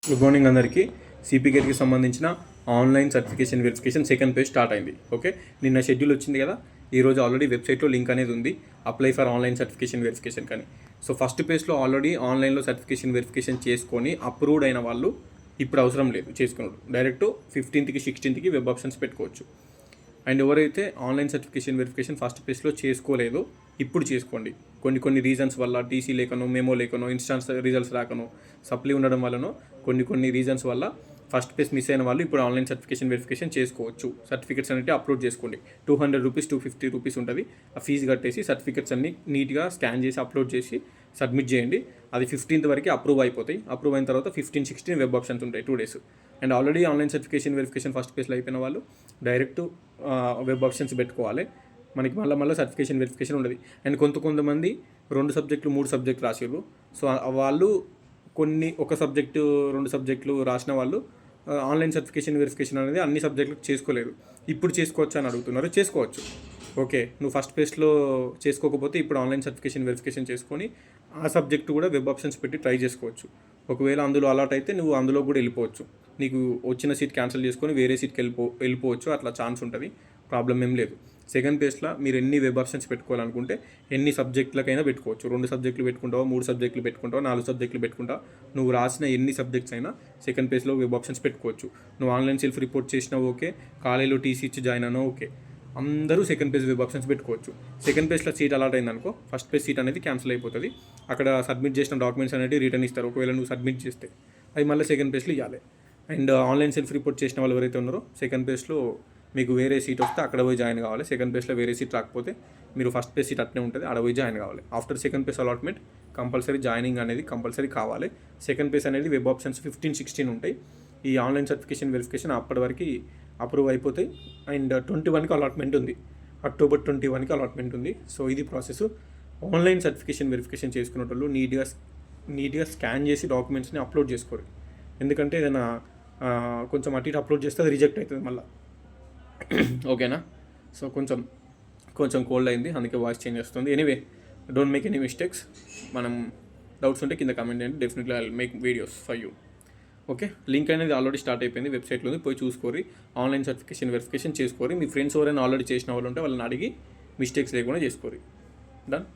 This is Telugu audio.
గుడ్ మార్నింగ్ అందరికీ. సిపికేట్కి సంబంధించిన online certification verification second page start అయింది. ఓకే, నిన్న షెడ్యూల్ వచ్చింది కదా. ఈరోజు ఆల్రెడీ వెబ్సైట్లో లింక్ అనేది ఉంది, apply for online certification verification కానీ. సో ఫస్ట్ పేజ్లో ఆల్రెడీ ఆన్లైన్లో సర్టిఫికేషన్ వెరిఫికేషన్ చేసుకొని అప్రూవ్డ్ అయిన వాళ్ళు ఇప్పుడు అవసరం లేదు చేసుకున్నాడు. Direct 15th, 16th web options పెట్టుకోవచ్చు. అండ్ ఎవరైతే ఆన్లైన్ సర్టిఫికేషన్ వెరిఫికేషన్ ఫస్ట్ పేజ్లో చేసుకోలేదో ఇప్పుడు చేసుకోండి. కొన్ని రీజన్స్ వల్ల, టీసీ లేకనో, మెమో లేకనో, ఇన్స్టాన్స్ రిజల్ట్స్ రాకనో, సప్లీ ఉండడం వల్లనో, కొన్ని రీజన్స్ వల్ల ఫస్ట్ పేజ్ మిస్ అయిన వాళ్ళు ఇప్పుడు ఆన్లైన్ సర్టిఫికేషన్ వెరిఫికేషన్ చేసుకోవచ్చు. సర్టిఫికేట్స్ అనేవి అప్లోడ్ చేసుకోండి. 200 రూపీస్ 250 రూపీస్ ఉంటుంది. ఆ ఫీజు కట్టేసి సర్టిఫికేట్స్ అన్ని నీట్గా స్కాన్ చేసి అప్లోడ్ చేసి సబ్మిట్ చేయండి. అది 15th వరకు అప్రూవ్ అయిపోతాయి. అప్రూవ్ అయిన తర్వాత 15, 16 వెబ్ ఆప్షన్స్ ఉంటాయి 2 days. And already online certification verification first పేజ్లో అయిపోయిన వాళ్ళు డైరెక్ట్ వెబ్ ఆప్షన్స్ పెట్టుకోవాలి. మనకి మళ్ళీ సర్టిఫికేషన్ వెరిఫికేషన్ ఉండదు. అండ్ కొంతమంది 2 సబ్జెక్టులు 3 సబ్జెక్టులు రాసిర్రు. సో వాళ్ళు ఒక సబ్జెక్టు 2 సబ్జెక్టులు రాసిన వాళ్ళు ఆన్లైన్ సర్టిఫికేషన్ వెరిఫికేషన్ అనేది అన్ని సబ్జెక్టులకు చేసుకోలేదు. ఇప్పుడు చేసుకోవచ్చు అని అడుగుతున్నారు. చేసుకోవచ్చు. ఓకే, నువ్వు ఫస్ట్ పేజ్లో చేసుకోకపోతే ఇప్పుడు ఆన్లైన్ సర్టిఫికేషన్ వెరిఫికేషన్ చేసుకొని ఆ సబ్జెక్టు కూడా వెబ్ ఆప్షన్స్ పెట్టి ట్రై చేసుకోవచ్చు. ఒకవేళ అందులో అలాట్ అయితే నువ్వు అందులో కూడా వెళ్ళిపోవచ్చు. నీకు వచ్చిన సీట్ క్యాన్సిల్ చేసుకొని వేరే సీట్కి వెళ్ళిపోవచ్చు. అట్లా ఛాన్స్ ఉంటుంది. ప్రాబ్లం ఏం లేదు. సెకండ్ పేజ్లో మీరు ఎన్ని వెబ్ ఆప్షన్స్ పెట్టుకోవాలనుకుంటే ఎన్ని సబ్జెక్టులకైనా పెట్టుకోవచ్చు. 2 సబ్జెక్టులు పెట్టుకుంటావో, 3 సబ్జెక్టులు పెట్టుకుంటావో, 4 సబ్జెక్టులు పెట్టుకుంటావు. నువ్వు రాసిన ఎన్ని సబ్జెక్ట్స్ అయినా సెకండ్ పేజ్లో వెబ్ ఆప్షన్స్ పెట్టుకోవచ్చు. నువ్వు ఆన్లైన్ సెల్ఫ్ రిపోర్ట్ చేసినా ఓకే, కాలేజీలో టీసీ ఇచ్చి జాయిన్ అయినా ఓకే, అందరూ సెకండ్ పేజ్ వెబ్ ఆప్షన్స్ పెట్టుకోవచ్చు. సెకండ్ పేజ్లో సీట్ అలాట్ అయిందనుకో, ఫస్ట్ పేజ్ సీట్ అనేది క్యాన్సిల్ అయిపోతుంది. అక్కడ సబ్మిట్ చేసిన డాక్యుమెంట్స్ అనేవి రిటర్న్ ఇస్తారు. ఒకవేళ నువ్వు సబ్మిట్ చేస్తే అవి మళ్ళీ సెకండ్ పేజ్లో ఇవ్వాలి. అండ్ ఆన్లైన్ సెల్ఫ్ రిపోర్ట్ చేసిన వాళ్ళు ఎవరైతే ఉన్నారో సెకండ్ పేజ్లో మీకు వేరే సీట్ వస్తే అక్కడ పోయి జాయిన్ కావాలి. సెకండ్ పేజ్లో వేరే సీట్ రాకపోతే మీరు ఫస్ట్ పేజ్ సీట్ అట్నే ఉంటుంది, అక్కడ పోయి జాయిన్ కావాలి. After second page allotment compulsory joining అనేది కంపల్సరీ కావాలి. సెకండ్ పేజ్ అనేది వెబ్ ఆప్షన్స్ 15, 16 ఉంటాయి. ఈ ఆన్లైన్ సర్టిఫికేషన్ వెరిఫికేషన్ అప్పటి వరకు అప్రూవ్ అయిపోతాయి. అండ్ 21కి అలాట్మెంట్ ఉంది, అక్టోబర్ 21కి అలాట్మెంట్ ఉంది. సో ఇది ప్రాసెస్. ఆన్లైన్ సర్టిఫికేషన్ వెరిఫికేషన్ చేసుకునే వాళ్ళు నీట్గా స్కాన్ చేసి డాక్యుమెంట్స్ని అప్లోడ్ చేసుకోరు. ఎందుకంటే ఏదైనా కొంచెం అటు ఇటు అప్లోడ్ చేస్తే అది రిజెక్ట్ అవుతుంది మళ్ళీ. ఓకేనా? సో కొంచెం కోల్డ్ అయింది, అందుకే వాయిస్ చేంజ్ వస్తుంది. Anyway, don't make any mistakes. మనం డౌట్స్ ఉంటే కింద కామెంట్ చేయండి. Definitely I will make videos for you. Okay, link అనేది ఆల్రెడీ స్టార్ట్ అయిపోయింది, వెబ్సైట్లో ఉంది, పోయి చూసుకోరి. ఆన్లైన్ సర్టిఫికేషన్ వెరిఫికేషన్ చేసుకోరి. మీ ఫ్రెండ్స్ ఎవరైనా ఆల్రెడీ చేసిన వాళ్ళు ఉంటే వాళ్ళని అడిగి మిస్టేక్స్ లేకుండా చేసుకోరి. డన్.